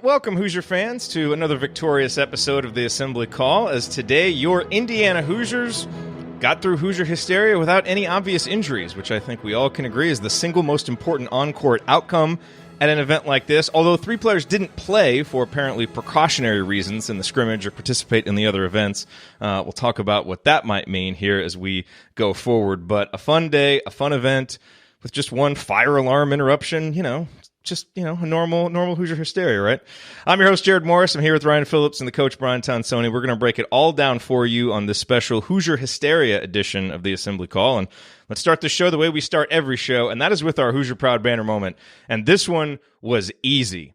and welcome, Hoosier fans, to another victorious episode of the Assembly Call, as today your Indiana Hoosiers got through Hoosier Hysteria without any obvious injuries, which I think we all can agree is the single most important on-court outcome at an event like this, although 3 players didn't play for apparently precautionary reasons in the scrimmage or participate in the other events. We'll talk about what that might mean here as we go forward, but a fun day, a fun event with just one fire alarm interruption, a normal Hoosier Hysteria, right? I'm your host, Jerod Morris. I'm here with Ryan Phillips and the coach, Brian Tonsoni. We're going to break it all down for you on this special Hoosier Hysteria edition of the Assembly Call. And let's start the show the way we start every show, and that is with our Hoosier Proud banner moment. And this one was easy.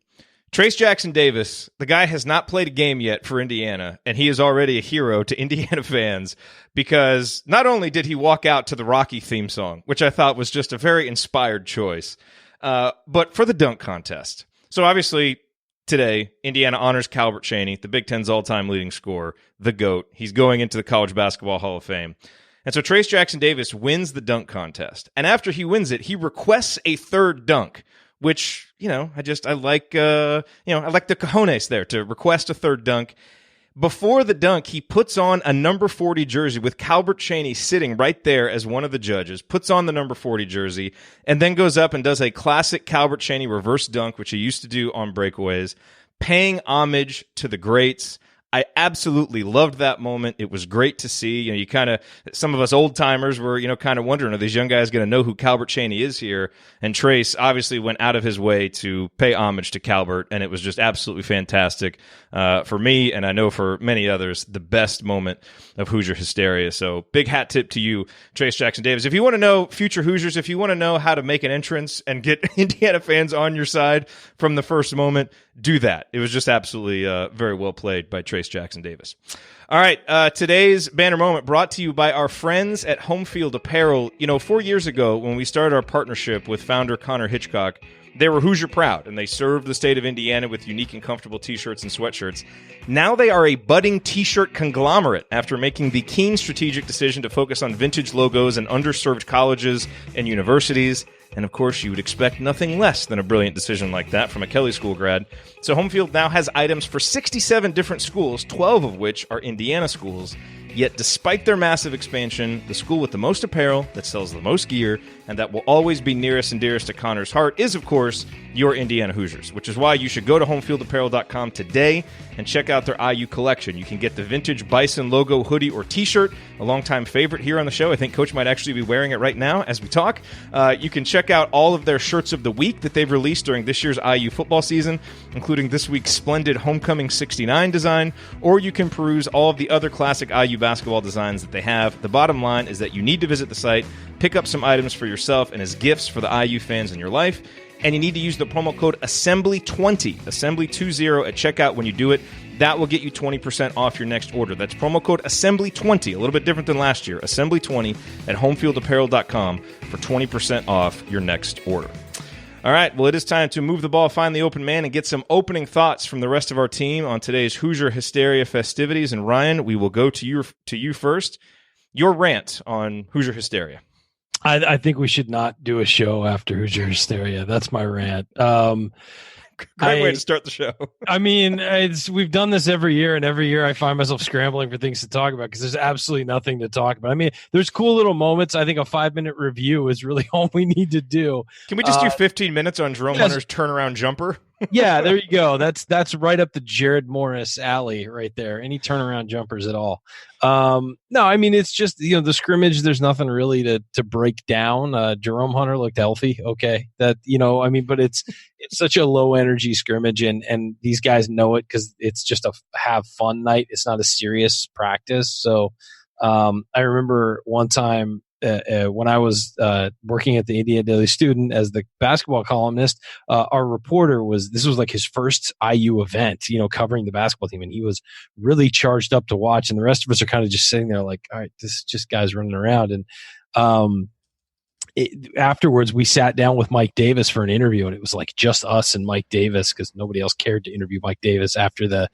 Trayce Jackson-Davis, the guy has not played a game yet for Indiana, and he is already a hero to Indiana fans because not only did he walk out to the Rocky theme song, which I thought was just a very inspired choice, but for the dunk contest. So obviously today, Indiana honors Calbert Cheaney, the Big Ten's all-time leading scorer, the GOAT. He's going into the College Basketball Hall of Fame. And so Trayce Jackson-Davis wins the dunk contest. And after he wins it, he requests a third dunk, which, I like the cojones there to request a third dunk. Before the dunk, he puts on a number 40 jersey with Calbert Cheaney sitting right there as one of the judges, puts on the number 40 jersey, and then goes up and does a classic Calbert Cheaney reverse dunk, which he used to do on breakaways, paying homage to the greats. I absolutely loved that moment. It was great to see. Some of us old timers were, kind of wondering, are these young guys going to know who Calbert Cheaney is here? And Trayce obviously went out of his way to pay homage to Calbert, and it was just absolutely fantastic for me, and I know for many others, the best moment of Hoosier Hysteria. So big hat tip to you, Trayce Jackson-Davis. If you want to know future Hoosiers, if you want to know how to make an entrance and get Indiana fans on your side from the first moment, do that. It was just absolutely very well played by Trayce Jackson-Davis. All right, today's banner moment brought to you by our friends at Home Field Apparel. 4 years ago, when we started our partnership with founder Connor Hitchcock, they were Hoosier proud, and they served the state of Indiana with unique and comfortable T-shirts and sweatshirts. Now they are a budding T-shirt conglomerate after making the keen strategic decision to focus on vintage logos and underserved colleges and universities. And of course, you would expect nothing less than a brilliant decision like that from a Kelly School grad. So Home Field now has items for 67 different schools, 12 of which are Indiana schools. Yet despite their massive expansion, the school with the most apparel, that sells the most gear, and that will always be nearest and dearest to Connor's heart is, of course, your Indiana Hoosiers, which is why you should go to homefieldapparel.com today and check out their IU collection. You can get the vintage Bison logo hoodie or t-shirt, a longtime favorite here on the show. I think Coach might actually be wearing it right now as we talk. You can check out all of their shirts of the week that they've released during this year's IU football season, including this week's splendid Homecoming 69 design, or you can peruse all of the other classic IU basketball designs that they have. The bottom line is that you need to visit the site, pick up some items for yourself and as gifts for the IU fans in your life, and you need to use the promo code ASSEMBLY20, ASSEMBLY20 at checkout when you do it. That will get you 20% off your next order. That's promo code ASSEMBLY20, a little bit different than last year, ASSEMBLY20 at homefieldapparel.com for 20% off your next order. All right, well, it is time to move the ball, find the open man, and get some opening thoughts from the rest of our team on today's Hoosier Hysteria festivities. And Ryan, we will go to you first. Your rant on Hoosier Hysteria. I think we should not do a show after Hoosier Hysteria. That's my rant. Great way to start the show. I mean, we've done this every year, and every year I find myself scrambling for things to talk about because there's absolutely nothing to talk about. I mean, there's cool little moments. I think a 5-minute review is really all we need to do. Can we just do 15 minutes on Jerome Hunter's turnaround jumper? Yeah, there you go. That's right up the Jerod Morris alley right there. Any turnaround jumpers at all? No, I mean, it's just, the scrimmage, there's nothing really to break down. Jerome Hunter looked healthy. Okay. But it's such a low energy scrimmage and these guys know it because it's just a have fun night. It's not a serious practice. So, I remember one time, when I was working at the Indiana Daily Student as the basketball columnist, our reporter this was like his first IU event, covering the basketball team. And he was really charged up to watch. And the rest of us are kind of just sitting there like, all right, this is just guys running around. And afterwards, we sat down with Mike Davis for an interview. And it was like just us and Mike Davis because nobody else cared to interview Mike Davis after that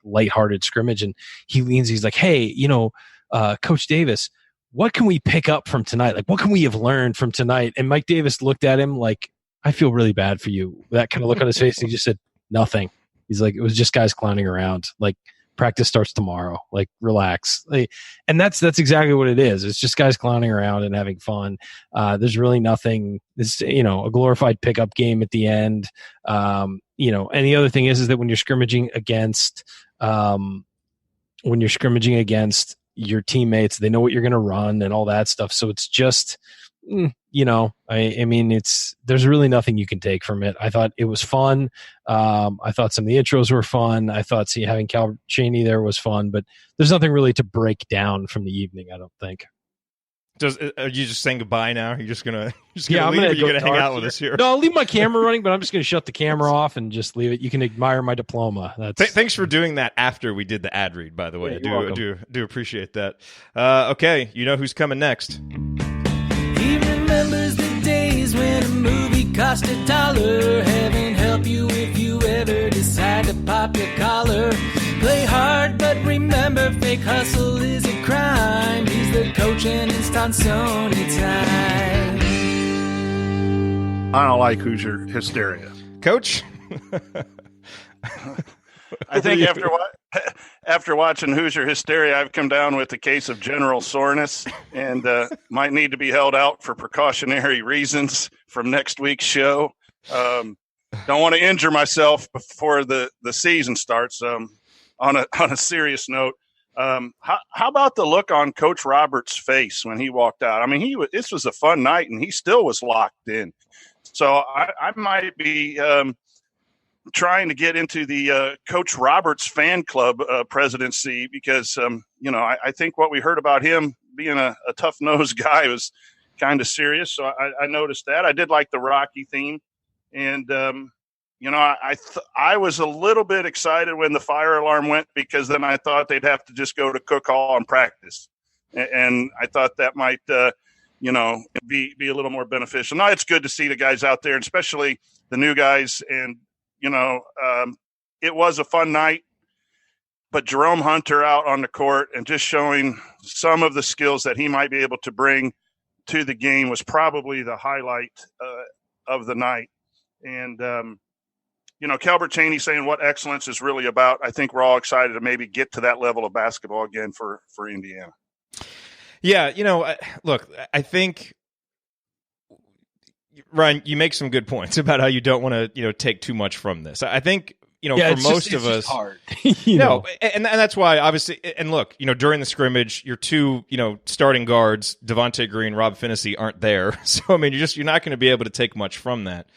lighthearted scrimmage. And he leans, he's like, hey, Coach Davis, what can we pick up from tonight? Like, what can we have learned from tonight? And Mike Davis looked at him like, I feel really bad for you. That kind of look on his face. And he just said, nothing. He's like, it was just guys clowning around. Like, practice starts tomorrow. Like, relax. And that's exactly what it is. It's just guys clowning around and having fun. There's really nothing. It's, a glorified pickup game at the end. And the other thing is that when you're scrimmaging against your teammates, they know what you're going to run and all that stuff. So it's just, there's really nothing you can take from it. I thought it was fun. I thought some of the intros were fun. I thought having Calbert Cheaney there was fun, but there's nothing really to break down from the evening, I don't think. Are you just saying goodbye now? You're just gonna leave, I'm or you're gonna hang out with us here? No, I'll leave my camera running, but I'm just gonna shut the camera off and just leave it. You can admire my diploma. Thanks for doing that after we did the ad read, by the way. Yeah, I do appreciate that. Okay, you know who's coming next. He remembers the days when a movie cost $1. Heaven help you if you ever decide to pop your collar. Play hard, but remember, fake hustle is a crime. He's the coach and it's Tonsoni time. I don't like Hoosier hysteria. Coach? I think after watching Hoosier Hysteria, I've come down with a case of general soreness and might need to be held out for precautionary reasons from next week's show. Don't want to injure myself before the season starts. On a serious note, how about the look on Coach Roberts' face when he walked out? I mean, this was a fun night, and he still was locked in. So I might be trying to get into the Coach Roberts fan club presidency because, I think what we heard about him being a tough-nosed guy was kind of serious. So I noticed that. I did like the Rocky theme. And, I was a little bit excited when the fire alarm went because then I thought they'd have to just go to Cook Hall and practice. And I thought that might, be a little more beneficial. No, it's good to see the guys out there, especially the new guys. And, it was a fun night, but Jerome Hunter out on the court and just showing some of the skills that he might be able to bring to the game was probably the highlight of the night. And, Calbert Cheaney saying what excellence is really about. I think we're all excited to maybe get to that level of basketball again for Indiana. Yeah. Look, I think, Ryan, you make some good points about how you don't want to, take too much from this. I think, for most of us, hard. And that's why, obviously, and look, during the scrimmage, your two, starting guards, Devontae Green, Rob Finney, aren't there. So, I mean, you're not going to be able to take much from that.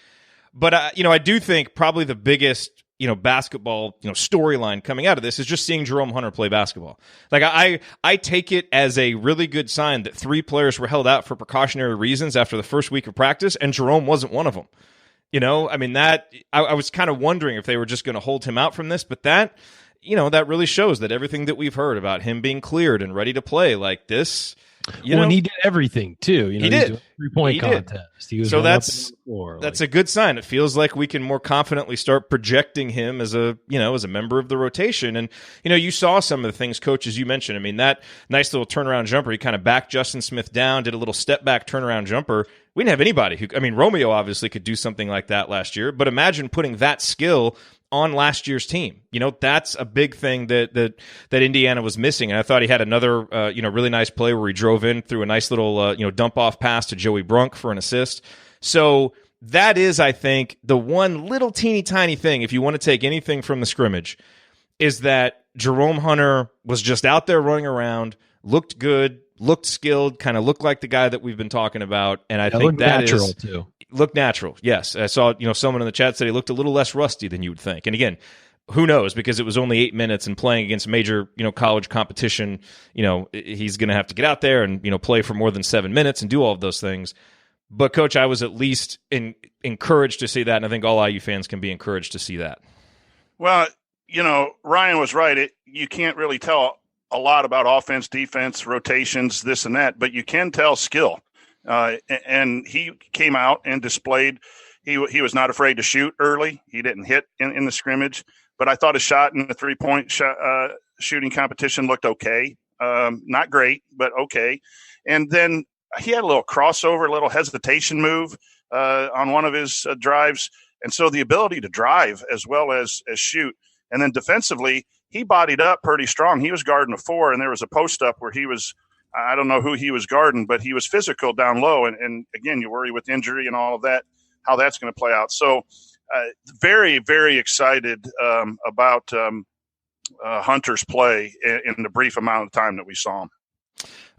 But, I do think probably the biggest, basketball, storyline coming out of this is just seeing Jerome Hunter play basketball. Like, I take it as a really good sign that 3 players were held out for precautionary reasons after the first week of practice, and Jerome wasn't one of them. I mean, that I was kind of wondering if they were just going to hold him out from this, but that, that really shows that everything that we've heard about him being cleared and ready to play like this. And he did everything too. He did 3-point contest. He was so that's a good sign. It feels like we can more confidently start projecting him as a member of the rotation. And you saw some of the things, Coach, as you mentioned. I mean, that nice little turnaround jumper. He kind of backed Justin Smith down, did a little step back turnaround jumper. We didn't have anybody who. I mean, Romeo obviously could do something like that last year, but imagine putting that skill on last year's team. That's a big thing that Indiana was missing. And I thought he had another, really nice play where he drove in through a nice little, dump off pass to Joey Brunk for an assist. So that is, I think, the one little teeny tiny thing, if you want to take anything from the scrimmage, is that Jerome Hunter was just out there running around, looked good, looked skilled, kind of looked like the guy that we've been talking about. And I think that natural too. Looked natural, yes. I saw, someone in the chat said he looked a little less rusty than you would think. And again, who knows? Because it was only 8 minutes and playing against major, college competition, he's going to have to get out there and, play for more than 7 minutes and do all of those things. But, Coach, I was at least encouraged to see that, and I think all IU fans can be encouraged to see that. Well, Ryan was right. You can't really tell a lot about offense, defense, rotations, this and that, but you can tell skill. And he came out and displayed he was not afraid to shoot early. He didn't hit in the scrimmage, but I thought his shot in the 3-point shooting competition looked okay. Not great, but okay. And then he had a little crossover, a little hesitation move on one of his drives And so the ability to drive as well as shoot. And then defensively, he bodied up pretty strong. He was guarding a 4, and there was a post up where he was, I don't know who he was guarding, but he was physical down low. And again, you worry with injury and all of that, how that's going to play out. So very, very excited about Hunter's play in the brief amount of time that we saw him.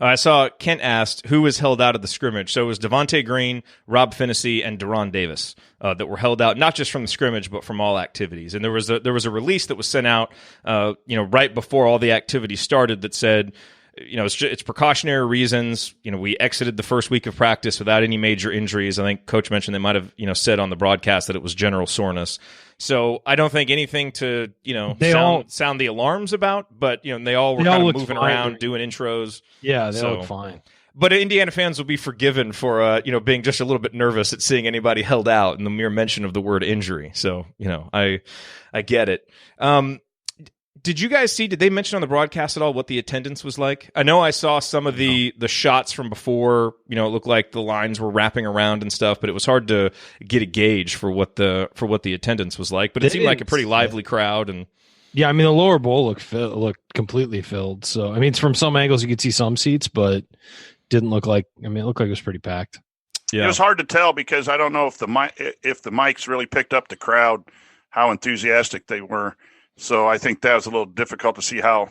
I saw Kent asked who was held out of the scrimmage. So it was Devontae Green, Rob Finney, and Deron Davis that were held out, not just from the scrimmage, but from all activities. And there was a release that was sent out, right before all the activities started that said, it's precautionary reasons. We exited the first week of practice without any major injuries. I think Coach mentioned they might have, said on the broadcast that it was general soreness. So I don't think anything to, sound the alarms about, but, they all were kind of moving around, doing intros. Yeah, they look fine. But Indiana fans will be forgiven for, being just a little bit nervous at seeing anybody held out in the mere mention of the word injury. So, I get it. Did you guys see, did they mention on the broadcast at all what the attendance was like? I know I saw some of the shots from before, it looked like the lines were wrapping around and stuff, but it was hard to get a gauge for what the attendance was like. But it seemed like a pretty lively crowd. And yeah, the lower bowl looked completely filled. So, it's from some angles you could see some seats, but didn't look like, it looked like it was pretty packed. Yeah. It was hard to tell because I don't know if the mics really picked up the crowd, how enthusiastic they were. So I think that was a little difficult to see how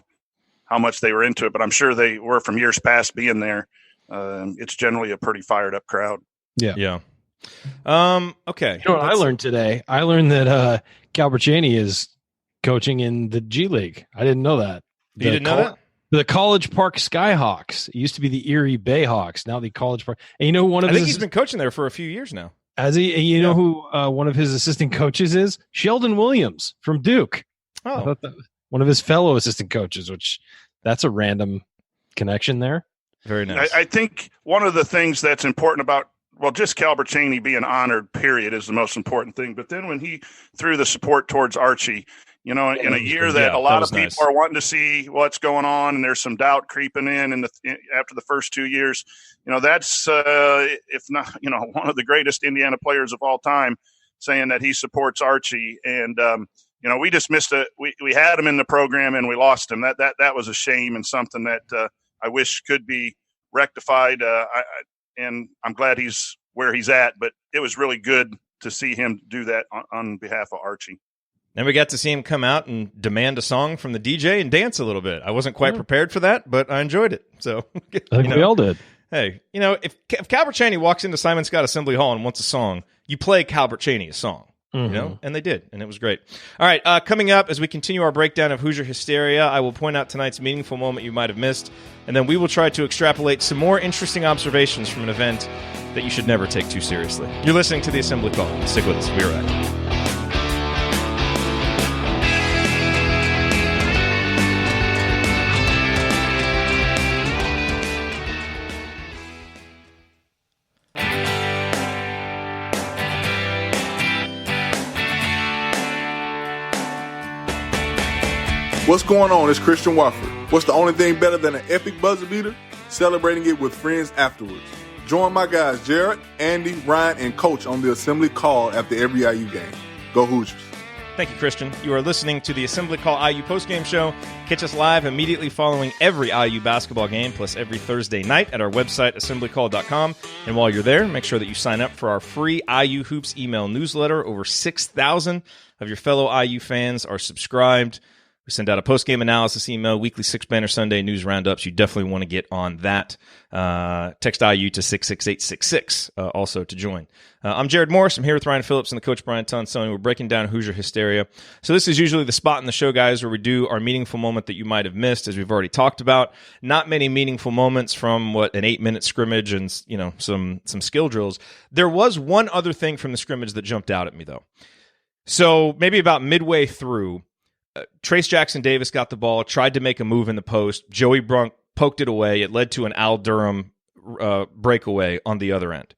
much they were into it, but I'm sure they were from years past being there. It's generally a pretty fired up crowd. Yeah. Yeah. Okay. You know what I learned today? I learned that Calbert Cheaney is coaching in the G League. I didn't know that. You didn't know that? The College Park Skyhawks. It used to be the Erie Bayhawks. Now the College Park. And I think he's been coaching there for a few years now. Has he? And you know who one of his assistant coaches is? Sheldon Williams from Duke. Oh, I thought that was one of his fellow assistant coaches, which that's a random connection there. Very nice. I think one of the things that's important about, just Calbert Cheaney being honored, period, is the most important thing. But then when he threw the support towards Archie, in a year that a lot of people are wanting to see what's going on, and there's some doubt creeping in after the first 2 years, that's if not, one of the greatest Indiana players of all time, saying that he supports Archie. And we just missed it. We had him in the program and we lost him. That was a shame and something that I wish could be rectified. And I'm glad he's where he's at. But it was really good to see him do that on behalf of Archie. And we got to see him come out and demand a song from the DJ and dance a little bit. I wasn't quite prepared for that, but I enjoyed it. So I think we all did. Hey, if Calbert Cheaney walks into Simon Scott Assembly Hall and wants a song, you play Calbert Cheaney a song. And they did, and it was great. All right, coming up as we continue our breakdown of Hoosier Hysteria, I will point out tonight's meaningful moment you might have missed, and then we will try to extrapolate some more interesting observations from an event that you should never take too seriously. You're listening to the Assembly Call. Stick with us. We'll be right back. What's going on? It's Christian Wofford. What's the only thing better than an epic buzzer beater? Celebrating it with friends afterwards. Join my guys Jerod, Andy, Ryan, and Coach on the Assembly Call after every IU game. Go Hoosiers. Thank you, Christian. You are listening to the Assembly Call IU postgame show. Catch us live immediately following every IU basketball game, plus every Thursday night at our website, assemblycall.com. And while you're there, make sure that you sign up for our free IU Hoops email newsletter. Over 6,000 of your fellow IU fans are subscribed. We send out a post-game analysis email, weekly six-banner Sunday news roundups. You definitely want to get on that. Text IU to 66866 also to join. I'm Jerod Morris. I'm here with Ryan Phillips and the coach Brian Tonsoni. We're breaking down Hoosier Hysteria. So this is usually the spot in the show, guys, where we do our meaningful moment that you might have missed, as we've already talked about. Not many meaningful moments from, an 8-minute scrimmage and, some skill drills. There was one other thing from the scrimmage that jumped out at me, though. So maybe about midway through, Trayce Jackson-Davis got the ball, tried to make a move in the post. Joey Brunk poked it away. It led to an Al Durham breakaway on the other end.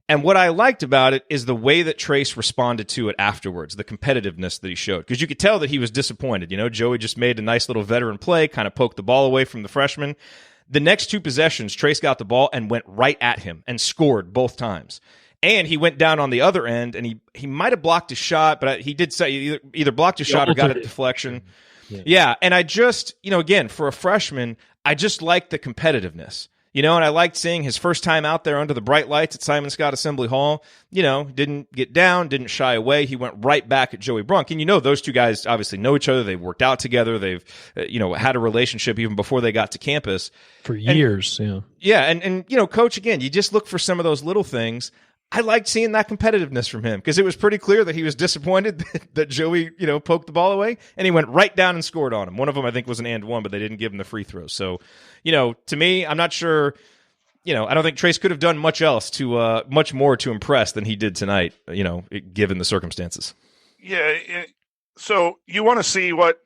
And what I liked about it is the way that Trayce responded to it afterwards, the competitiveness that he showed. Because you could tell that he was disappointed. Joey just made a nice little veteran play, kind of poked the ball away from the freshman. The next two possessions, Trayce got the ball and went right at him and scored both times. And he went down on the other end, and he might have blocked a shot, but he did say either blocked a shot or got a deflection. Yeah, and I just, again, for a freshman, I just liked the competitiveness. And I liked seeing his first time out there under the bright lights at Simon Scott Assembly Hall. Didn't get down, didn't shy away. He went right back at Joey Brunk. And those two guys obviously know each other. They've worked out together. They've, had a relationship even before they got to campus. For years, yeah. Yeah, and Coach, again, you just look for some of those little things. I liked seeing that competitiveness from him because it was pretty clear that he was disappointed that Joey, poked the ball away, and he went right down and scored on him. One of them, I think, was an and one, but they didn't give him the free throw. So, to me, I'm not sure. I don't think Trayce could have done much more to impress than he did tonight. Given the circumstances. Yeah. So you want to see what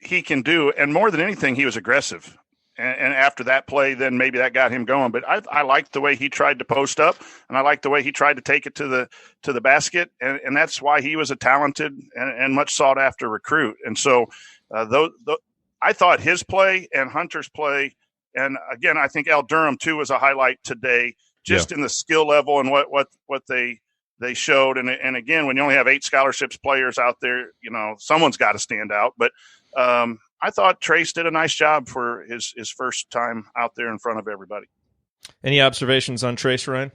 he can do, and more than anything, he was aggressive. And after that play, then maybe that got him going. But I liked the way he tried to post up, and I liked the way he tried to take it to the basket, and that's why he was a talented and much sought after recruit. And so, I thought his play and Hunter's play, and again, I think Al Durham too was a highlight today, just in the skill level and what they showed. And again, when you only have 8 scholarships players out there, someone's got to stand out. But I thought Trayce did a nice job for his first time out there in front of everybody. Any observations on Trayce, Ryan?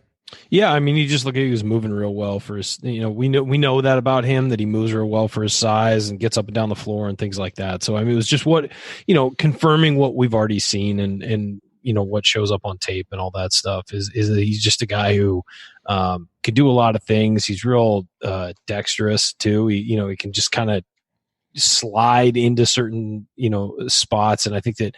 Yeah, I mean, you just look at he was moving real well for his. We know that about him, that he moves real well for his size and gets up and down the floor and things like that. So I mean, it was just confirming what we've already seen and what shows up on tape and all that stuff is that he's just a guy who could do a lot of things. He's real dexterous too. He can just kind of slide into certain spots, and I think that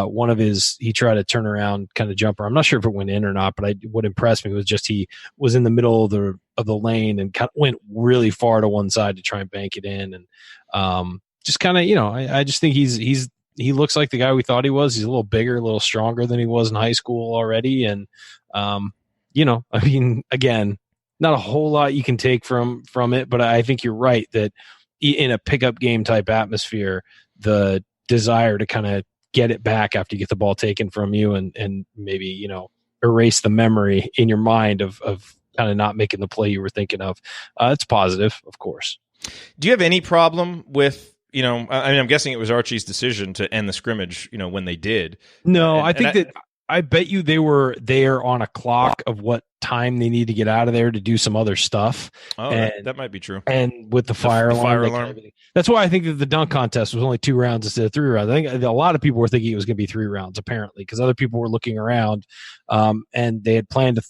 one of he tried to turn around kind of jumper. I'm not sure if it went in or not, but what impressed me was just he was in the middle of the lane and kind of went really far to one side to try and bank it in, and just kind of I just think he looks like the guy we thought he was. He's a little bigger, a little stronger than he was in high school already, and I mean, again, not a whole lot you can take from it, but I think you're right that in a pickup game type atmosphere, the desire to kind of get it back after you get the ball taken from you and maybe, erase the memory in your mind of kind of not making the play you were thinking of. It's positive, of course. Do you have any problem with, I'm guessing it was Archie's decision to end the scrimmage, when they did. No, I bet you they were there on a clock of what time they need to get out of there to do some other stuff. Oh, that might be true. And with the fire alarm. That's why I think that the dunk contest was only 2 rounds instead of 3 rounds. I think a lot of people were thinking it was going to be 3 rounds, apparently, because other people were looking around and they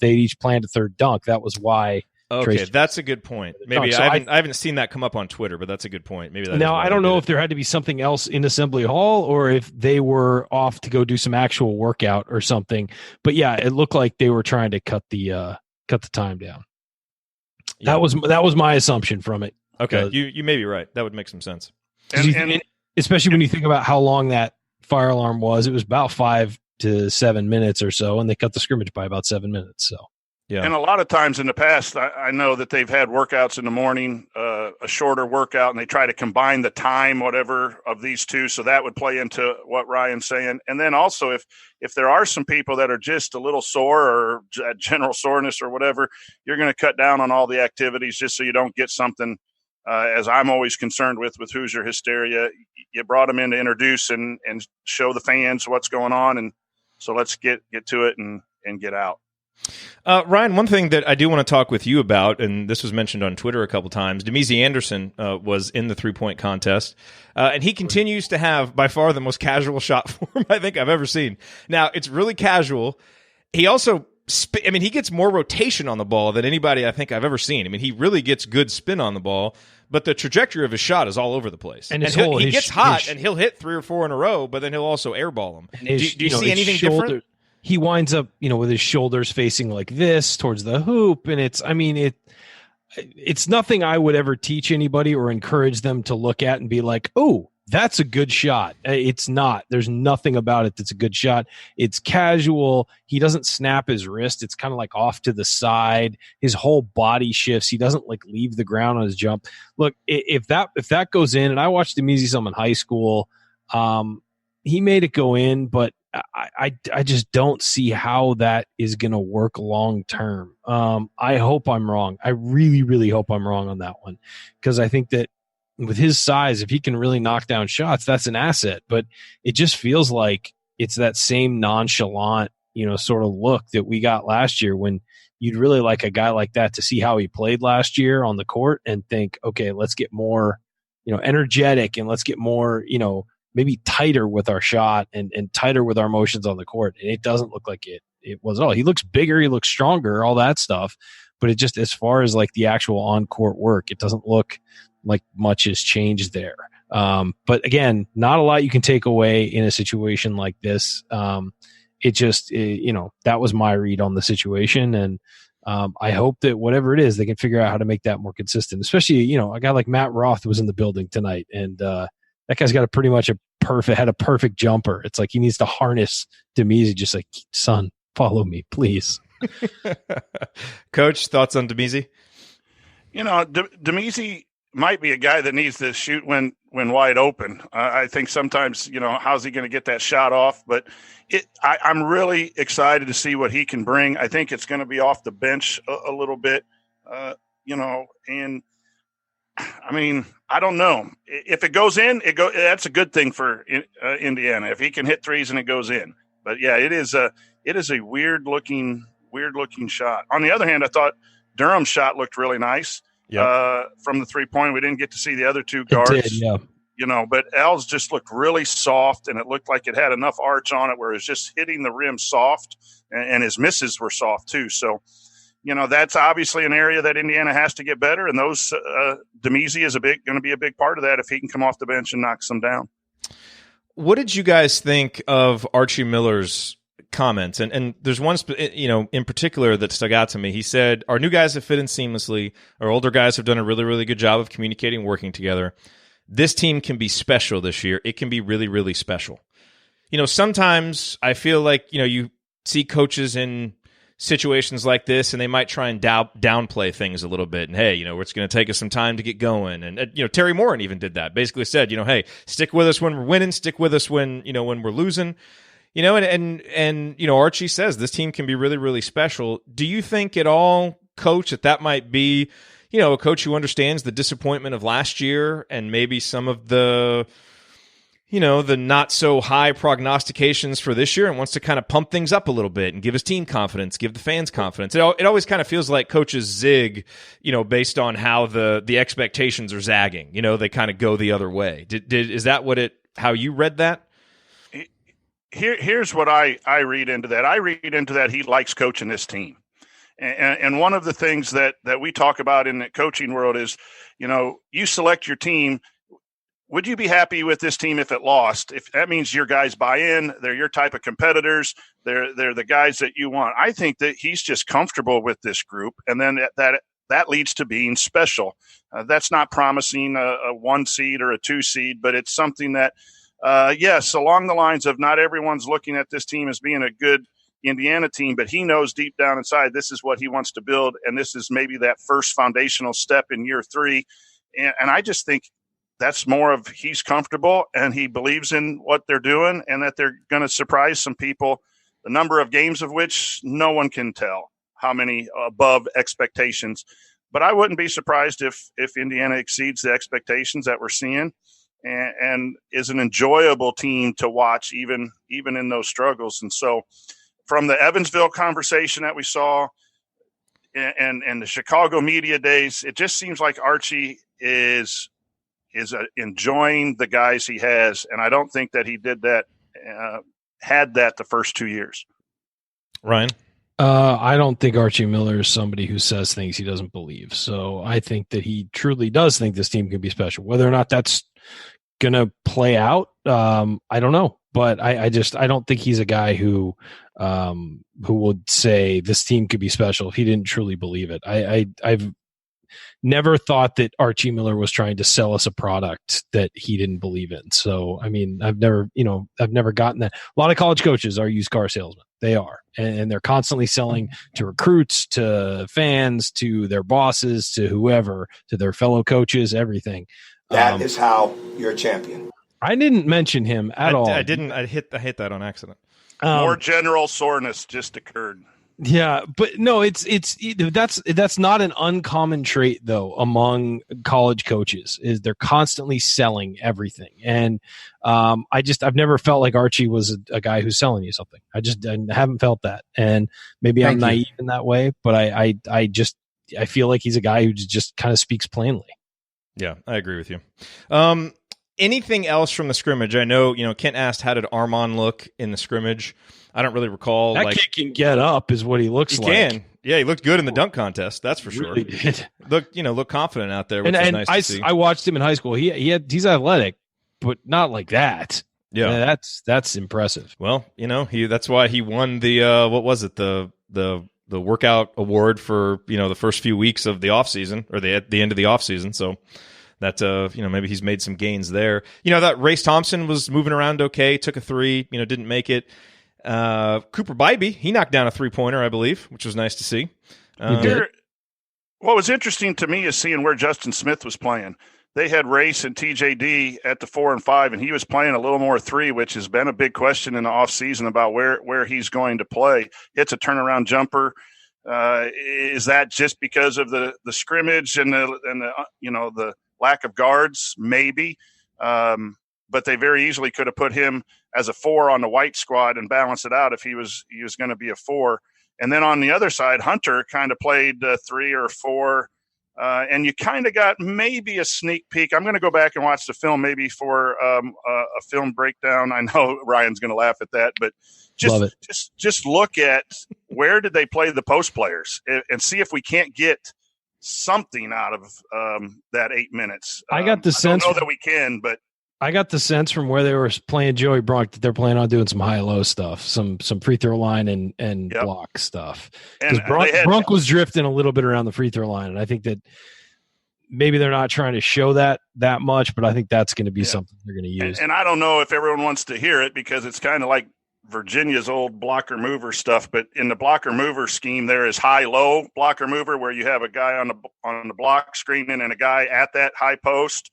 each planned a third dunk. That was why. Okay, that's a good point. Maybe I haven't seen that come up on Twitter, but that's a good point. Maybe now I don't know if there had to be something else in Assembly Hall or if they were off to go do some actual workout or something. But yeah, it looked like they were trying to cut the time down. Yeah. That was my assumption from it. Okay, you may be right. That would make some sense. And especially when you think about how long that fire alarm was, it was about 5 to 7 minutes or so, and they cut the scrimmage by about 7 minutes. So. Yeah. And a lot of times in the past, I know that they've had workouts in the morning, a shorter workout, and they try to combine the time, whatever, of these two. So that would play into what Ryan's saying. And then also if there are some people that are just a little sore or general soreness or whatever, you're going to cut down on all the activities just so you don't get something, as I'm always concerned with Hoosier Hysteria. You brought them in to introduce and show the fans what's going on. And so let's get to it and get out. Ryan, one thing that I do want to talk with you about, and this was mentioned on Twitter a couple times, Damezi Anderson was in the 3-point contest, and he continues to have by far the most casual shot form I think I've ever seen. Now, it's really casual. He also, he gets more rotation on the ball than anybody I think I've ever seen. I mean, he really gets good spin on the ball, but the trajectory of his shot is all over the place. And he gets hot, and he'll hit 3 or 4 in a row, but then he'll also airball them. Do you see anything different? He winds up, with his shoulders facing like this towards the hoop. And it's nothing I would ever teach anybody or encourage them to look at and be like, oh, that's a good shot. It's not. There's nothing about it that's a good shot. It's casual. He doesn't snap his wrist. It's kind of like off to the side. His whole body shifts. He doesn't leave the ground on his jump. Look, if that goes in, and I watched Damezi some in high school, he made it go in, but I just don't see how that is going to work long term. I hope I'm wrong. I really, really hope I'm wrong on that one, because I think that with his size, if he can really knock down shots, that's an asset. But it just feels like it's that same nonchalant, sort of look that we got last year, when you'd really like a guy like that to see how he played last year on the court and think, okay, let's get more, energetic, and let's get more, maybe tighter with our shot and tighter with our motions on the court. And it doesn't look like it was at all. He looks bigger, he looks stronger, all that stuff. But it just, as far as like the actual on-court work, it doesn't look like much has changed there. But again, not a lot you can take away in a situation like this. It just, that was my read on the situation. And I hope that whatever it is, they can figure out how to make that more consistent, especially, a guy like Matt Roth was in the building tonight, and that guy's got had a perfect jumper. It's like he needs to harness Damezi, just like, son, follow me, please. Coach, thoughts on Damezi? Damezi might be a guy that needs to shoot when wide open. I think sometimes, how's he going to get that shot off? But I'm really excited to see what he can bring. I think it's going to be off the bench a little bit, and I mean, I don't know if it goes in. That's a good thing for Indiana if he can hit threes and it goes in. But yeah, it is a weird looking shot. On the other hand, I thought Durham's shot looked really nice. Yep. From the 3-point. We didn't get to see the other two guards. It did, yeah. But Al's just looked really soft, and it looked like it had enough arch on it where it was just hitting the rim soft, and his misses were soft too. So, that's obviously an area that Indiana has to get better, and those Damezi is going to be a big part of that if he can come off the bench and knock some down. What did you guys think of Archie Miller's comments? And there's one, in particular that stuck out to me. He said, our new guys have fit in seamlessly. Our older guys have done a really, really good job of communicating, working together. This team can be special this year. It can be really, really special. Sometimes I feel like, you see coaches in situations like this, and they might try and downplay things a little bit. And, hey, it's going to take us some time to get going. And, Terry Morin even did that. Basically said, hey, stick with us when we're winning. Stick with us when we're losing. And Archie says this team can be really, really special. Do you think at all, Coach, that might be, a coach who understands the disappointment of last year and maybe some of the, the not so high prognostications for this year, and wants to kind of pump things up a little bit and give his team confidence, give the fans confidence? It always kind of feels like coaches zig, based on how the expectations are zagging. They kind of go the other way. Is that how you read that? Here's what I read into that. I read into that he likes coaching this team. And one of the things that we talk about in the coaching world is, you select your team. Would you be happy with this team if it lost? If that means your guys buy in, they're your type of competitors, they're the guys that you want. I think that he's just comfortable with this group, and then that leads to being special. That's not promising a 1 seed or a 2 seed, but it's something that, yes, along the lines of not everyone's looking at this team as being a good Indiana team, but he knows deep down inside this is what he wants to build, and this is maybe that first foundational step in year 3. And I just think that's more of he's comfortable and he believes in what they're doing and that they're going to surprise some people, the number of games of which no one can tell how many above expectations. But I wouldn't be surprised if Indiana exceeds the expectations that we're seeing and is an enjoyable team to watch even in those struggles. And so from the Evansville conversation that we saw and the Chicago media days, it just seems like Archie is enjoying the guys he has, and I don't think that he did that, had that the first 2 years. Ryan? I don't think Archie Miller is somebody who says things he doesn't believe. So I think that he truly does think this team can be special. Whether or not that's going to play out, I don't know. But I don't think he's a guy who would say this team could be special if he didn't truly believe it. I've never thought that Archie Miller was trying to sell us a product that he didn't believe in. So, I mean, I've never gotten that. A lot of college coaches are used car salesmen. They are. And they're constantly selling to recruits, to fans, to their bosses, to whoever, to their fellow coaches, everything. That is how you're a champion. I didn't mention him at all. I didn't. I hit that on accident. More general soreness just occurred. Yeah, but no, that's not an uncommon trait though among college coaches. Is they're constantly selling everything, and I've never felt like Archie was a guy who's selling you something. I haven't felt that, and maybe I'm naive in that way, but I feel like he's a guy who just kind of speaks plainly. Yeah, I agree with you. Anything else from the scrimmage? I know, Kent asked, how did Armon look in the scrimmage? I don't really recall. That kid can get up is what he looks like. He can. Yeah, he looked good in the dunk contest. That's for sure. Really did. Look confident out there, which is nice to see. I watched him in high school. He's athletic, but not like that. Yeah, that's impressive. Well, that's why he won the what was it, the workout award for the first few weeks of the off season, or the end of the off season. So that maybe he's made some gains there. That Race Thompson was moving around okay, took a three, didn't make it. Cooper Bybee, he knocked down a 3-pointer, I believe, which was nice to see. What was interesting to me is seeing where Justin Smith was playing. They had Race and TJD at the 4 and 5, and he was playing a little more 3, which has been a big question in the offseason about where he's going to play. It's a turnaround jumper. Is that just because of the scrimmage and the lack of guards? Maybe. But they very easily could have put him as a 4 on the white squad and balance it out if he was going to be a 4. And then on the other side, Hunter kind of played 3 or 4, and you kind of got maybe a sneak peek. I'm going to go back and watch the film maybe for a film breakdown. I know Ryan's going to laugh at that, but just look at where did they play the post players and see if we can't get something out of that 8 minutes. I got the sense. I don't know that we can, but I got the sense from where they were playing Joey Brunk that they're planning on doing some high-low stuff, some free throw line and block stuff. Because Brunk was drifting a little bit around the free throw line, and I think that maybe they're not trying to show that much, but I think that's going to be something they're going to use. And I don't know if everyone wants to hear it because it's kind of like Virginia's old blocker mover stuff, but in the blocker mover scheme, there is high-low blocker mover where you have a guy on the block screening and a guy at that high post.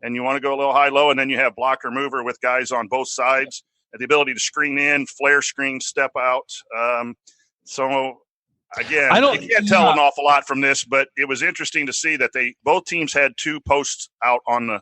And you want to go a little high-low, and then you have blocker mover with guys on both sides, and the ability to screen in, flare screen, step out. So, again, you can't tell an awful lot from this, but it was interesting to see that both teams had 2 posts out on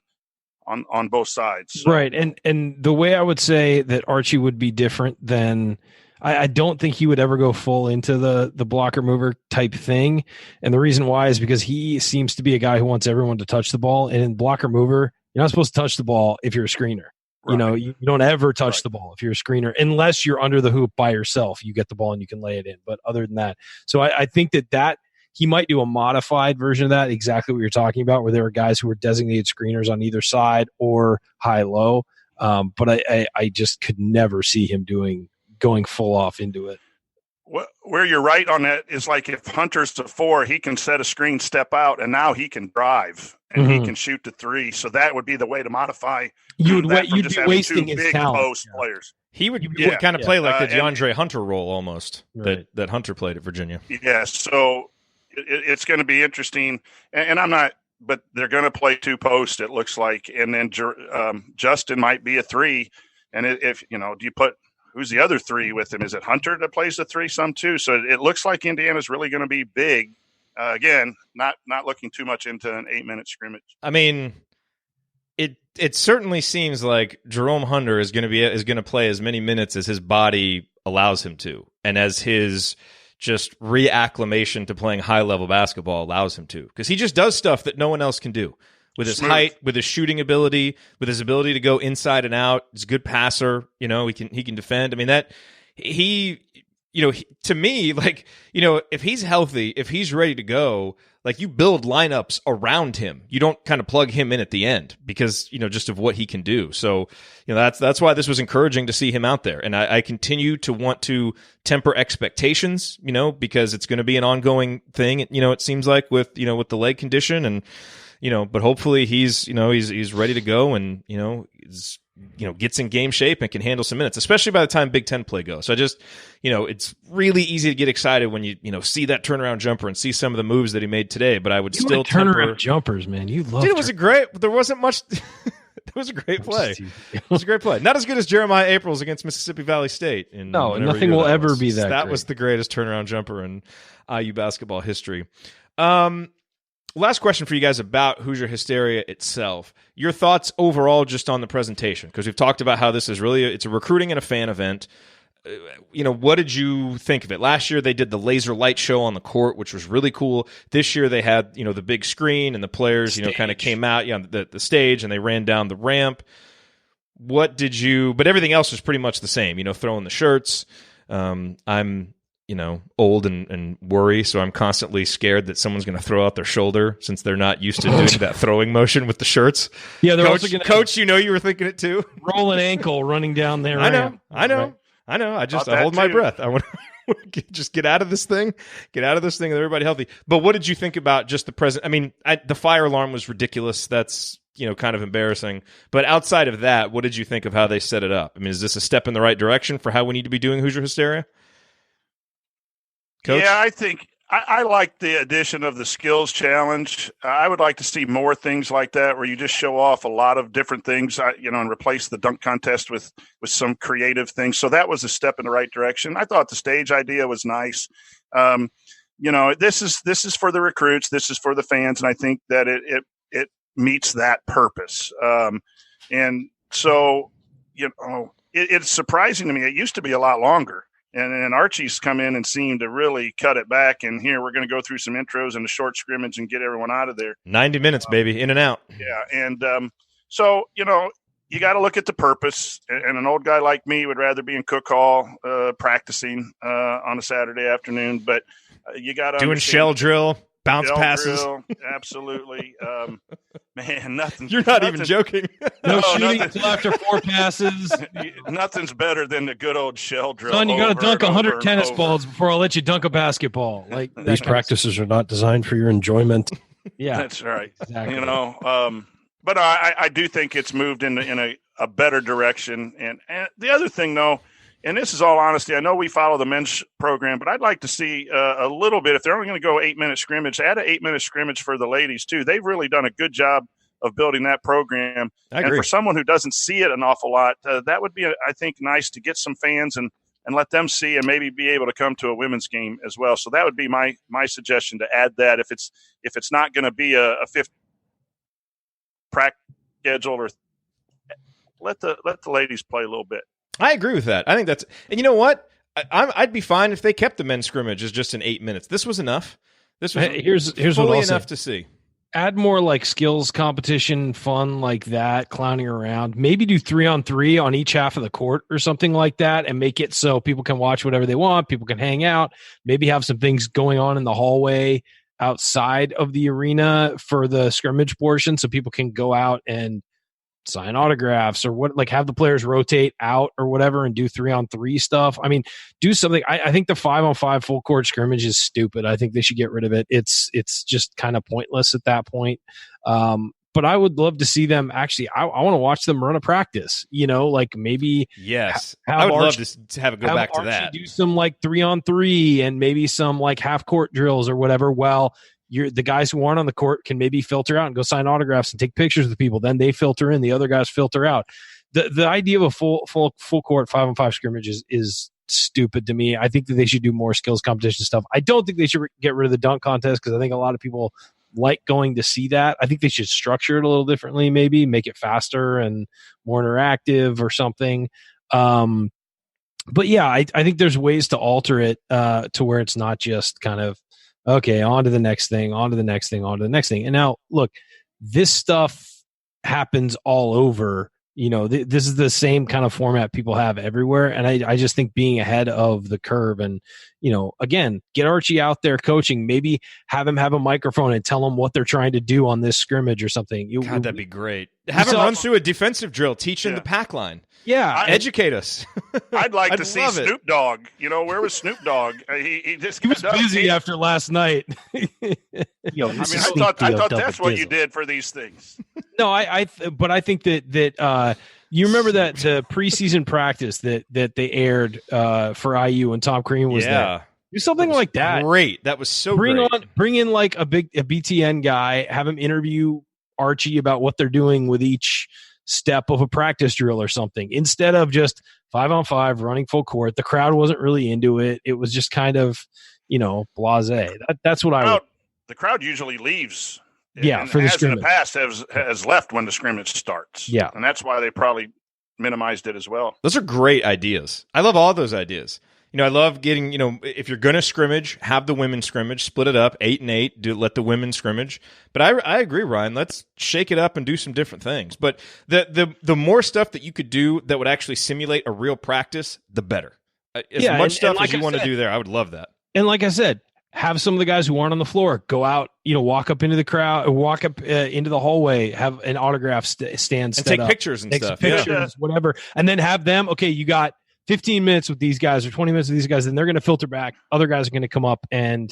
both sides. So. Right, and the way I would say that Archie would be different than I don't think he would ever go full into the blocker mover type thing. And the reason why is because he seems to be a guy who wants everyone to touch the ball. And in blocker mover, you're not supposed to touch the ball if you're a screener. Right. You don't ever touch the ball if you're a screener, unless you're under the hoop by yourself. You get the ball and you can lay it in. But other than that, so I think that he might do a modified version of that, exactly what you're talking about, where there were guys who were designated screeners on either side or high-low. But I just could never see him going full off into it. Where you're right on that is like if Hunter's the 4, he can set a screen, step out, and now he can drive and he can shoot the 3. So that would be the way to modify. You'd be wasting his talent. Post players. He would kind of play like the DeAndre Hunter role almost that Hunter played at Virginia. Yeah, so it's going to be interesting, and I'm not. But they're going to play 2 posts, it looks like, and then Justin might be a 3. And if do you put? Who's the other 3 with him? Is it Hunter that plays the 3 some too? So it looks like Indiana's really going to be big. Again, not looking too much into an 8-minute scrimmage. I mean, it certainly seems like Jerome Hunter is going to play as many minutes as his body allows him to, and as his just reacclimation to playing high-level basketball allows him to, because he just does stuff that no one else can do. With his height, with his shooting ability, with his ability to go inside and out, he's a good passer. He can defend. I mean, that to me, like, if he's healthy, if he's ready to go, like, you build lineups around him. You don't kind of plug him in at the end because just of what he can do. So that's why this was encouraging to see him out there. And I continue to want to temper expectations, because it's going to be an ongoing thing. It seems like with the leg condition and. But hopefully he's ready to go and, gets in game shape and can handle some minutes, especially by the time Big Ten play goes. So I just, it's really easy to get excited when you see that turnaround jumper and see some of the moves that he made today, but I would still turn around jumpers, man. You love it. Was great. There wasn't much. That was a great play. It was a great play. Not as good as Jeremiah April's against Mississippi Valley State. No, nothing will ever be that. That great. was the greatest turnaround jumper in IU basketball history. Last question for you guys about Hoosier Hysteria itself. Your thoughts overall just on the presentation, because we've talked about how this is really it's a recruiting and a fan event. What did you think of it? Last year they did the laser light show on the court, which was really cool. This year they had, the big screen and the players, kind of came out on the stage and they ran down the ramp. But everything else was pretty much the same, throwing the shirts. I'm old and worry, so I'm constantly scared that someone's going to throw out their shoulder since they're not used to doing that throwing motion with the shirts. Yeah, they're Coach, also going to Coach, you were thinking it too. Roll an ankle running down there. I know. I hold my breath. I want to just get out of this thing, with everybody healthy. But what did you think about just the present? I mean, the fire alarm was ridiculous. That's kind of embarrassing. But outside of that, what did you think of how they set it up? I mean, is this a step in the right direction for how we need to be doing Hoosier Hysteria? Coach? Yeah, I think I like the addition of the skills challenge. I would like to see more things like that where you just show off a lot of different things, and replace the dunk contest with some creative things. So that was a step in the right direction. I thought the stage idea was nice. This is for the recruits. This is for the fans. And I think that it meets that purpose. And so, it's surprising to me. It used to be a lot longer. And Archie's come in and seemed to really cut it back. And here we're going to go through some intros and a short scrimmage and get everyone out of there. 90 minutes, baby, in and out. Yeah. And so, you got to look at the purpose. And an old guy like me would rather be in Cook Hall practicing on a Saturday afternoon. But you got to doing shell drill. Bounce passes. Drill, absolutely. Man, nothing. You're not even joking. No shooting until after 4 passes. Nothing's better than the good old shell drill. Son, you got to dunk 100 tennis balls before I'll let you dunk a basketball. Like these practices are not designed for your enjoyment. Yeah, that's right. Exactly. But I do think it's moved in a better direction. And the other thing, though, and this is all honesty, I know we follow the men's program, but I'd like to see a little bit, if they're only going to go 8-minute scrimmage, add an 8-minute scrimmage for the ladies too. They've really done a good job of building that program. I agree. And for someone who doesn't see it an awful lot, that would be, I think, nice to get some fans and let them see and maybe be able to come to a women's game as well. So that would be my suggestion, to add that if it's not going to be a fifth practice schedule, or let the ladies play a little bit. I agree with that. I think that's, and you know what? I'd be fine if they kept the men's scrimmage as just in 8 minutes. This was enough. This was here's fully what enough to see. Add more like skills competition, fun like that, clowning around. Maybe do 3-on-3 on each half of the court or something like that, and make it so people can watch whatever they want. People can hang out. Maybe have some things going on in the hallway outside of the arena for the scrimmage portion, so people can go out and sign autographs or have the players rotate out or whatever and do 3-on-3 stuff. I mean, do something. I think the 5-on-5 full court scrimmage is stupid. I think they should get rid of it. It's just kind of pointless at that point. But I would love to see them actually. I want to watch them run a practice. Maybe. Yes, I would love to have it go back to that. Do some 3-on-3 and maybe some half court drills or whatever. Well, the guys who aren't on the court can maybe filter out and go sign autographs and take pictures of the people. Then they filter in, the other guys filter out. The idea of a full court 5-on-5 scrimmage is stupid to me. I think that they should do more skills competition stuff. I don't think they should get rid of the dunk contest, because I think a lot of people like going to see that. I think they should structure it a little differently, maybe make it faster and more interactive or something. But yeah, I think there's ways to alter it to where it's not just kind of, okay, on to the next thing, on to the next thing, on to the next thing. And now, look, this stuff happens all over. This is the same kind of format people have everywhere. And I just think being ahead of the curve and, again, get Archie out there coaching, maybe have him have a microphone and tell them what they're trying to do on this scrimmage or something. God, that'd be great. Have him run through a defensive drill, teaching the pack line. Yeah. Educate us. I'd like to see Snoop Dogg. Where was Snoop Dogg? He was busy after last night. I thought that's what you did for these things. No, but I think that you remember that the preseason practice that they aired for IU when Tom Crean was there. Do something like that. Great. That was so great. Bring in a BTN guy, have him interview Archie about what they're doing with each step of a practice drill or something instead of just 5-on-5 running full court. The crowd wasn't really into it. It was just kind of, blasé. That's what I would. The crowd usually leaves. Yeah, and for the has scrimmage. in the past has left when the scrimmage starts. Yeah. And that's why they probably minimized it as well. Those are great ideas. I love all those ideas. I love getting, if you're going to scrimmage, have the women scrimmage, split it up, 8 and 8, let the women scrimmage. But I agree, Ryan, let's shake it up and do some different things. But the more stuff that you could do that would actually simulate a real practice, the better. As much stuff as you want to do there, I would love that. And like I said, have some of the guys who aren't on the floor go out, walk up into the crowd, walk up into the hallway, have an autograph stand and take pictures and take stuff. Pictures, whatever. And then have them, okay, you got 15 minutes with these guys or 20 minutes with these guys, then they're going to filter back. Other guys are going to come up and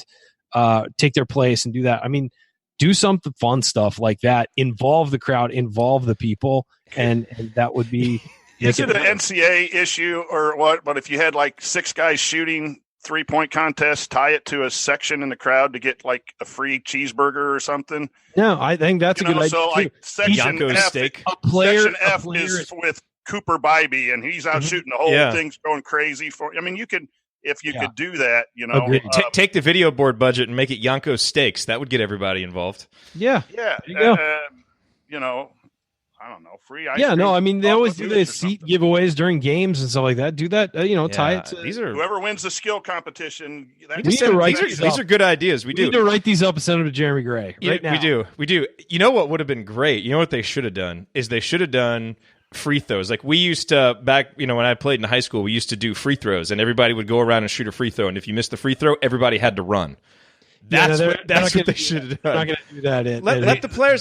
take their place and do that. I mean, do some fun stuff like that. Involve the crowd, involve the people, and that would be. Is it an NCAA issue or what? But if you had like 6 guys shooting 3-point contest, tie it to a section in the crowd to get like a free cheeseburger or something. No, I think that's a good idea. So like section F, steak. Section F is with Cooper Bybee, and he's out shooting the whole thing's going crazy for. I mean, you could if you could do that, take the video board budget and make it Yanko's Steaks. That would get everybody involved. Yeah, yeah. I don't know, free ice. Yeah, cream, no, I mean they always do the seat giveaways during games and stuff like that. Do that, tie it to whoever wins the skill competition. These are good ideas. We need to write these up and send them to Jeremy Gray right now. We do. You know what would have been great? You know what they should have done is they should have done free throws. Like we used to back, when I played in high school, we used to do free throws, and everybody would go around and shoot a free throw, and if you missed the free throw, everybody had to run. That's what they should have done. They're not going to do that.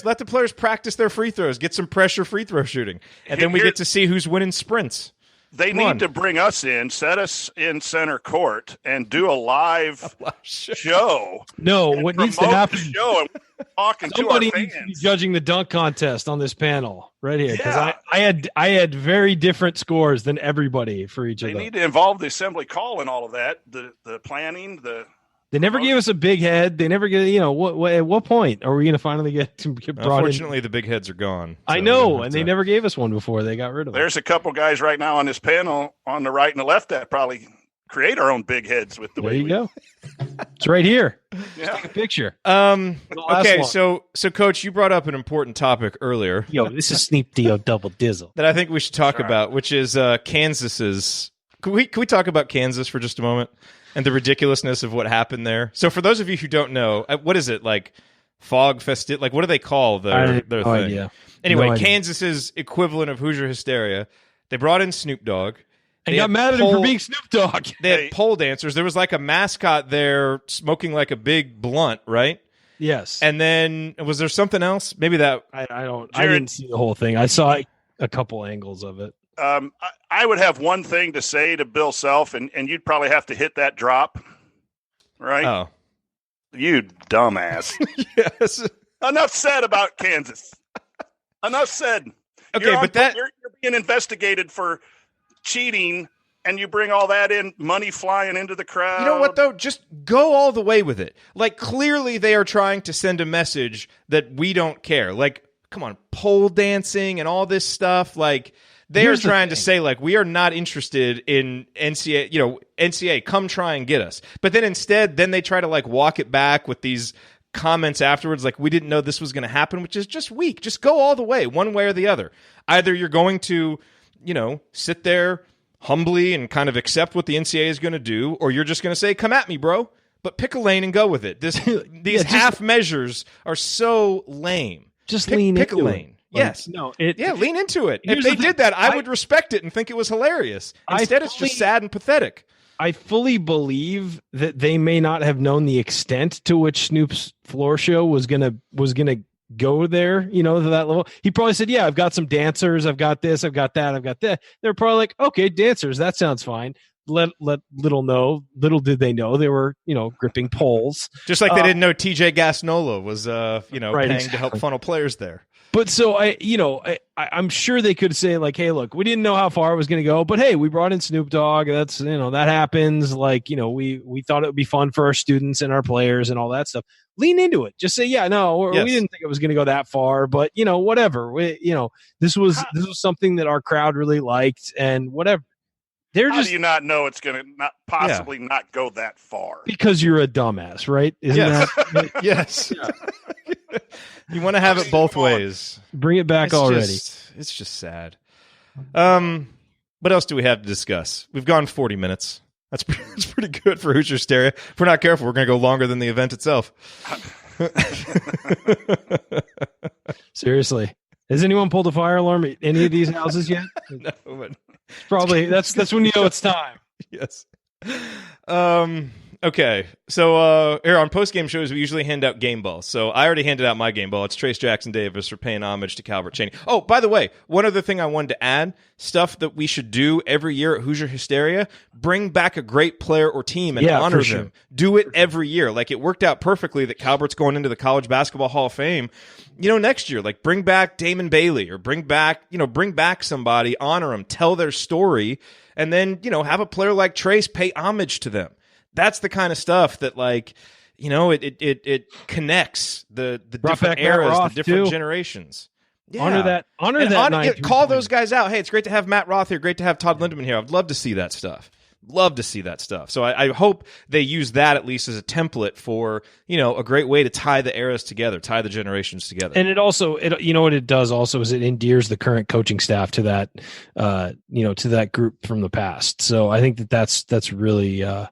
Let the players practice their free throws, get some pressure free throw shooting, and then we get to see who's winning sprints. They need to bring us in, set us in center court, and do a live show. No, what needs to happen? Show and talking somebody to our needs fans. to be judging the dunk contest on this panel right here because I had very different scores than everybody for each of them. They need to involve the assembly call and all of that, the planning, They never gave us a big head. They never get, at what point are we going to finally get brought in? Unfortunately, the big heads are gone. So I know, and they never gave us one before. They got rid of it. There's a couple guys right now on this panel on the right and the left that probably create our own big heads with the way we go. It's right here. Yeah. Take a picture. Okay, so Coach, you brought up an important topic earlier. Yo, this is Sneep Dio Double Dizzle. That I think we should talk about, which is Kansas's. Can we talk about Kansas for just a moment? And the ridiculousness of what happened there. So for those of you who don't know, what is it, like fog festive? Like what do they call their thing? Idea. Anyway, Kansas's equivalent of Hoosier Hysteria. They brought in Snoop Dogg. And got mad at him for being Snoop Dogg. They had pole dancers. There was like a mascot there smoking like a big blunt, right? Yes. And then was there something else? Maybe that I didn't see the whole thing. I saw a couple angles of it. I would have one thing to say to Bill Self, and you'd probably have to hit that drop, right? Oh. You dumbass. Yes. Enough said about Kansas. Enough said. Okay, you're being investigated for cheating, and you bring all that in, money flying into the crowd. You know what, though? Just go all the way with it. Like, clearly they are trying to send a message that we don't care. Like, come on, pole dancing and all this stuff, like... They are trying to say, like, we are not interested in NCAA, NCAA, come try and get us. But then instead, they try to, like, walk it back with these comments afterwards, like, we didn't know this was going to happen, which is just weak. Just go all the way, one way or the other. Either you're going to, sit there humbly and kind of accept what the NCAA is going to do, or you're just going to say, come at me, bro. But pick a lane and go with it. These half measures are so lame. Pick a lane. Yes. Lean into it. If they did that, I would respect it and think it was hilarious. Instead, it's just sad and pathetic. I fully believe that they may not have known the extent to which Snoop's floor show was gonna go there, to that level. He probably said, yeah, I've got some dancers. I've got this. I've got that. I've got that. They're probably like, okay, dancers. That sounds fine. Little did they know they were, gripping poles. Just like they didn't know TJ Gasnola was, paying exactly. to help funnel players there. But so I'm sure they could say like, hey, look, we didn't know how far it was going to go, but hey, we brought in Snoop Dogg. That's, that happens. Like, we thought it would be fun for our students and our players and all that stuff. Lean into it. Just say, yeah, no, we didn't think it was going to go that far, but whatever. This was something that our crowd really liked, and whatever. How do you not know it's going to not go that far? Because you're a dumbass, right? Isn't that? Yes. Yeah. You want to have it both ways. Bring it back already. It's just sad. What else do we have to discuss? We've gone 40 minutes. That's pretty good for Hoosier Hysteria. If we're not careful, we're going to go longer than the event itself. Seriously. Has anyone pulled a fire alarm at any of these houses yet? No, but probably that's when you know it's time. Yes. Okay. So here on post-game shows, we usually hand out game balls. So I already handed out my game ball. It's Trayce Jackson-Davis for paying homage to Calbert Cheaney. Oh, by the way, one other thing I wanted to add, stuff that we should do every year at Hoosier Hysteria, bring back a great player or team and honor them. Do it every year. Like, it worked out perfectly that Calbert's going into the College Basketball Hall of Fame. Next year, like, bring back Damon Bailey or bring back somebody, honor them, tell their story, and then, have a player like Trayce pay homage to them. That's the kind of stuff that, like, it connects the different eras, the different generations. Yeah. Honor that. Call those guys out. Hey, it's great to have Matt Roth here. Great to have Todd Lindemann here. I'd love to see that stuff. So I hope they use that at least as a template for, a great way to tie the eras together, tie the generations together. And it also, what it does also is it endears the current coaching staff to that, to that group from the past. So I think that's really, a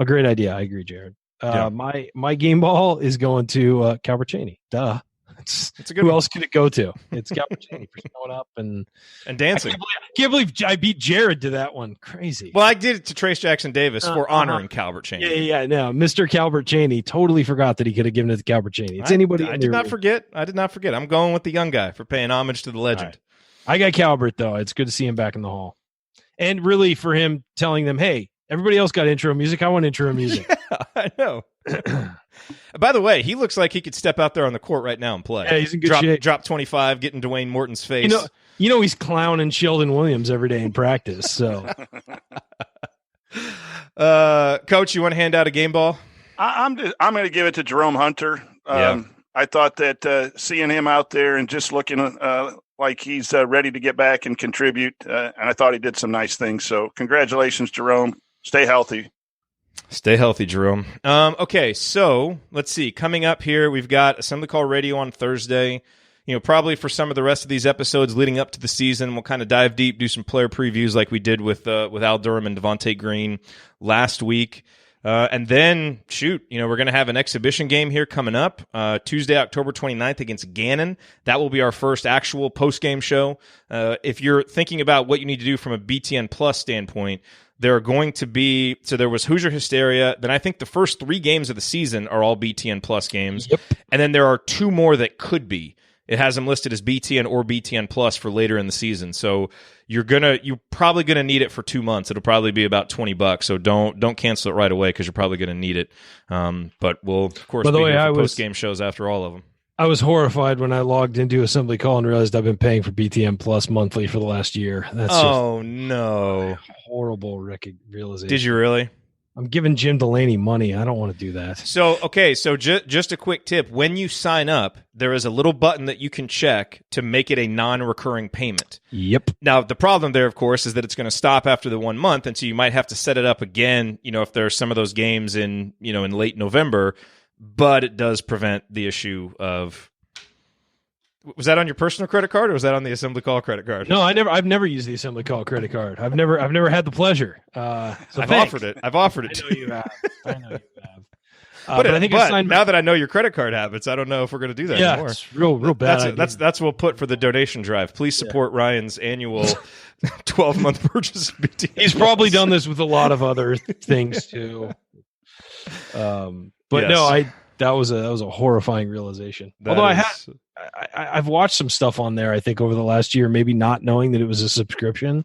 great idea. I agree, Jerod. My game ball is going to Calbert Cheaney. Duh. It's a good Who else could it go to? It's Calbert Cheaney for showing up and dancing. I can't believe I beat Jerod to that one. Crazy. Well, I did it to Trayce Jackson-Davis for honoring Calbert Cheaney. Yeah. No, Mr. Calbert Cheaney totally forgot that he could have given it to Calbert Cheaney. It's anybody. I did not forget. I'm going with the young guy for paying homage to the legend. Right. I got Calbert though. It's good to see him back in the hall, and really for him telling them, "Hey, everybody else got intro music. I want intro music." Yeah, I know. By the way, he looks like he could step out there on the court right now and play. Yeah, he's in good shape. Drop 25, get in Dwayne Morton's face. He's clowning Sheldon Williams every day in practice. So, Coach, you want to hand out a game ball? I'm going to give it to Jerome Hunter. I thought that seeing him out there and just looking like he's ready to get back and contribute, and I thought he did some nice things. So, congratulations, Jerome. Stay healthy. Stay healthy, Jerome. Okay, so let's see. Coming up here, we've got Assembly Call Radio on Thursday. Probably for some of the rest of these episodes leading up to the season, we'll kind of dive deep, do some player previews like we did with Al Durham and Devontae Green last week. And then, we're going to have an exhibition game here coming up Tuesday, October 29th against Gannon. That will be our first actual post-game show. If you're thinking about what you need to do from a BTN Plus standpoint, there are going to be, so there was Hoosier Hysteria, then I think the first 3 games of the season are all BTN Plus games. Yep. And then there are 2 more that could be. It has them listed as BTN or BTN Plus for later in the season. So you're probably gonna need it for 2 months. It'll probably be about $20. So don't cancel it right away because you're probably gonna need it. But we'll of course be here for post game shows after all of them. I was horrified when I logged into Assembly Call and realized I've been paying for BTN Plus monthly for the last year. That's no horrible realization. Did you really? I'm giving Jim Delaney money. I don't want to do that. So, okay, just a quick tip. When you sign up, there is a little button that you can check to make it a non-recurring payment. Yep. Now, the problem there, of course, is that it's going to stop after the 1 month, and so you might have to set it up again, if there are some of those games in late November, but it does prevent the issue of... Was that on your personal credit card or was that on the Assembly Call credit card? No, I've never used the Assembly Call credit card. I've never had the pleasure. I've offered it. I know you have. But I think now that I know your credit card habits, I don't know if we're going to do that anymore. It's real bad. That's what we'll put for the donation drive. Please support Ryan's annual 12-month purchase of BTN. He's probably done this with a lot of other things too. But yes. That was a horrifying realization. Although I've watched some stuff on there, I think, over the last year, maybe not knowing that it was a subscription,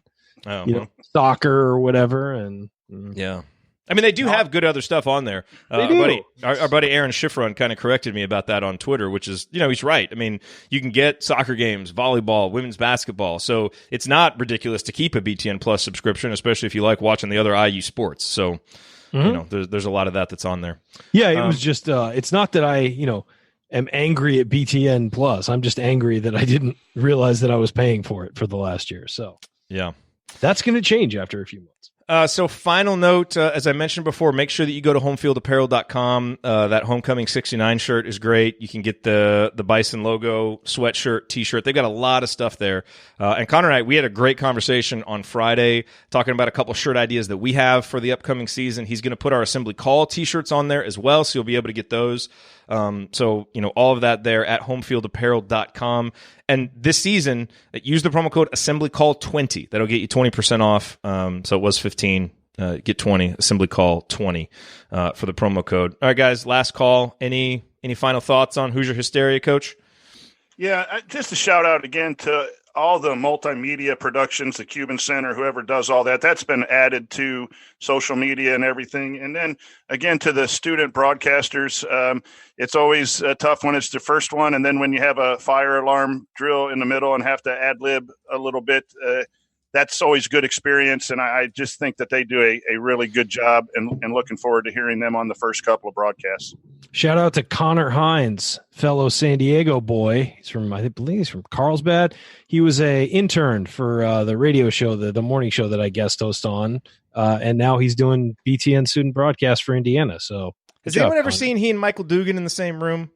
soccer or whatever. And yeah. I mean, they do have good other stuff on there. Our buddy Aaron Schifrin kind of corrected me about that on Twitter, which is, he's right. I mean, you can get soccer games, volleyball, women's basketball. So it's not ridiculous to keep a BTN Plus subscription, especially if you like watching the other IU sports. So, there's a lot of that's on there. Yeah, it was just, it's not that I, am angry at BTN Plus. I'm just angry that I didn't realize that I was paying for it for the last year. So, yeah, that's going to change after a few months. So final note, as I mentioned before, make sure that you go to homefieldapparel.com. That Homecoming 69 shirt is great. You can get the Bison logo sweatshirt, t-shirt. They've got a lot of stuff there. And Connor and I, we had a great conversation on Friday talking about a couple shirt ideas that we have for the upcoming season. He's going to put our Assembly Call t-shirts on there as well, so you'll be able to get those. So, all of that there at homefieldapparel.com. And this season, use the promo code AssemblyCall20. That'll get you 20% off. So it was 15. Get 20. AssemblyCall20 for the promo code. All right, guys, last call. Any final thoughts on Hoosier Hysteria, Coach? Yeah, just a shout out again to all the multimedia productions, the Cuban Center, whoever does all that, that's been added to social media and everything. And then again, to the student broadcasters, it's always tough when it's the first one. And then when you have a fire alarm drill in the middle and have to ad lib a little bit, that's always good experience. And I just think that they do a really good job, and looking forward to hearing them on the first couple of broadcasts. Shout out to Connor Hines, fellow San Diego boy. I believe he's from Carlsbad. He was a intern for the radio show, the morning show that I guest host on. And now he's doing BTN student broadcast for Indiana. So has anyone ever seen he and Michael Dugan in the same room?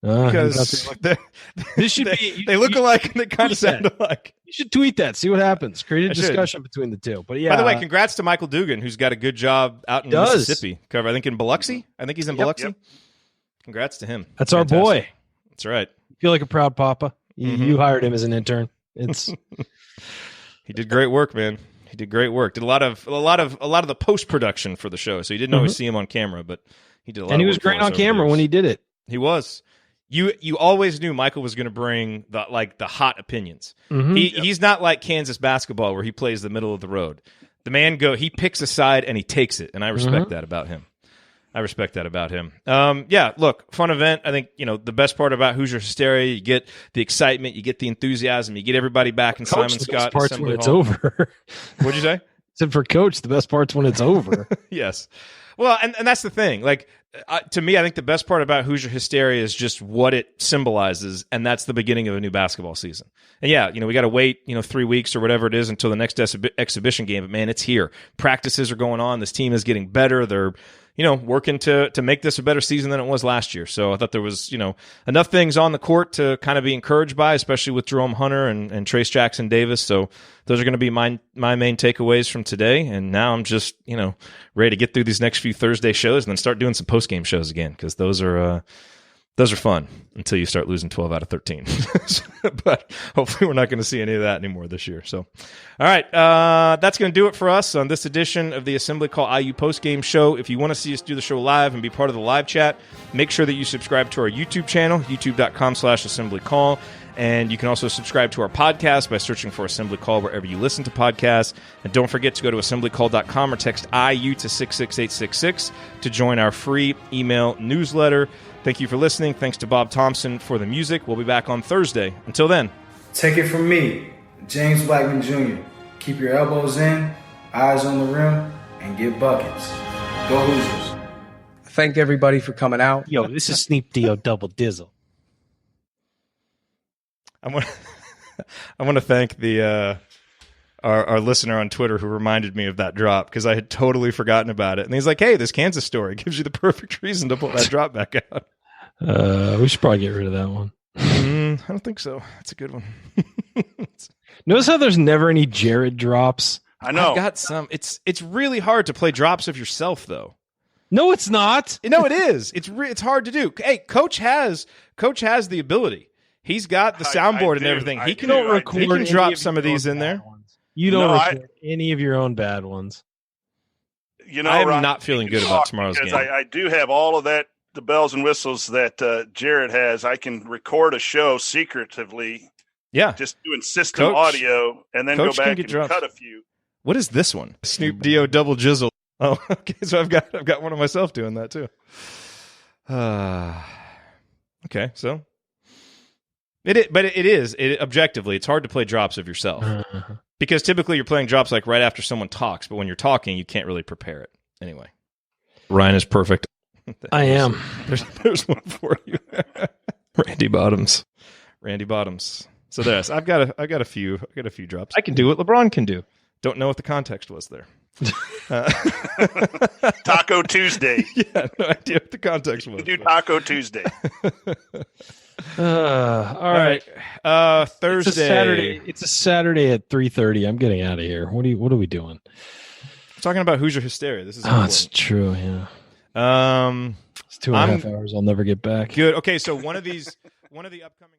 Because they look alike and they kind of sound alike. You should tweet that. See what happens. Create a discussion between the two. But yeah. By the way, congrats to Michael Dugan, who's got a good job out in Mississippi. I think in Biloxi. I think he's in Biloxi. Yep. Congrats to him. That's Fantastic. Our boy. That's right. You feel like a proud papa. You hired him as an intern. It's he did great work, man. He did great work. Did a lot of the post production for the show. So you didn't always see him on camera, but he did a lot. And he was great on camera when he did it. He was. You always knew Michael was going to bring the hot opinions. He's not like Kansas basketball where he plays the middle of the road. The man he picks a side and he takes it, and I respect that about him. Yeah, look, fun event. I think, the best part about Hoosier Hysteria, you get the excitement, you get the enthusiasm, you get everybody back in Simon Scott Assembly Hall. When it's over. What'd you say? Said for Coach, the best part's when it's over. Yes. Well, and that's the thing. To me, I think the best part about Hoosier Hysteria is just what it symbolizes, and that's the beginning of a new basketball season. And yeah, we got to wait, 3 weeks or whatever it is until the next exhibition game. But man, it's here. Practices are going on. This team is getting better. They're working to make this a better season than it was last year. So I thought there was, enough things on the court to kind of be encouraged by, especially with Jerome Hunter and Trayce Jackson-Davis. So those are going to be my main takeaways from today. And now I'm just, ready to get through these next few Thursday shows and then start doing some post-game shows again, because those are fun until you start losing 12 out of 13. But hopefully we're not going to see any of that anymore this year. So, all right, that's going to do it for us on this edition of the Assembly Call IU postgame show. If you want to see us do the show live and be part of the live chat, make sure that you subscribe to our YouTube channel, youtube.com/assemblycall. And you can also subscribe to our podcast by searching for Assembly Call wherever you listen to podcasts. And don't forget to go to assemblycall.com or text IU to 66866 to join our free email newsletter. Thank you for listening. Thanks to Bob Thompson for the music. We'll be back on Thursday. Until then. Take it from me, James Blackman Jr. Keep your elbows in, eyes on the rim, and get buckets. Go Hoosiers. Thank everybody for coming out. Yo, this is Snoop Dogg Double Dizzle. I want to thank our listener on Twitter who reminded me of that drop, because I had totally forgotten about it. And he's like, hey, this Kansas story gives you the perfect reason to pull that drop back out. We should probably get rid of that one. I don't think so. That's a good one. Notice how there's never any Jerod drops? I know. I've got some. It's really hard to play drops of yourself, though. No, it's not. No, it is. It's hard to do. Hey, Coach has the ability. He's got the soundboard and everything. He can drop some of these in there. You don't record any of your own bad ones. I am not feeling good about tomorrow's game. I do have all of that, the bells and whistles that Jerod has. I can record a show secretively. Yeah. Just doing system audio and then go back and cut a few. What is this one? Snoop Dogg Double Jizzle. Oh, okay. So I've got one of myself doing that too. Okay, so objectively, it's hard to play drops of yourself because typically you're playing drops like right after someone talks, but when you're talking, you can't really prepare it. Anyway, Ryan is perfect. I am. There's one for you, Randy Bottoms. So there's. I've got a few drops. I can do what LeBron can do. Don't know what the context was there. Taco Tuesday. Yeah, no idea what the context was. Do Taco Tuesday. All right. Thursday. It's a Saturday at 3:30. I'm getting out of here. What are we doing? We're talking about Hoosier Hysteria. This is it's true. Yeah. It's 2.5 hours. I'll never get back. Good. Okay, so one of the upcoming.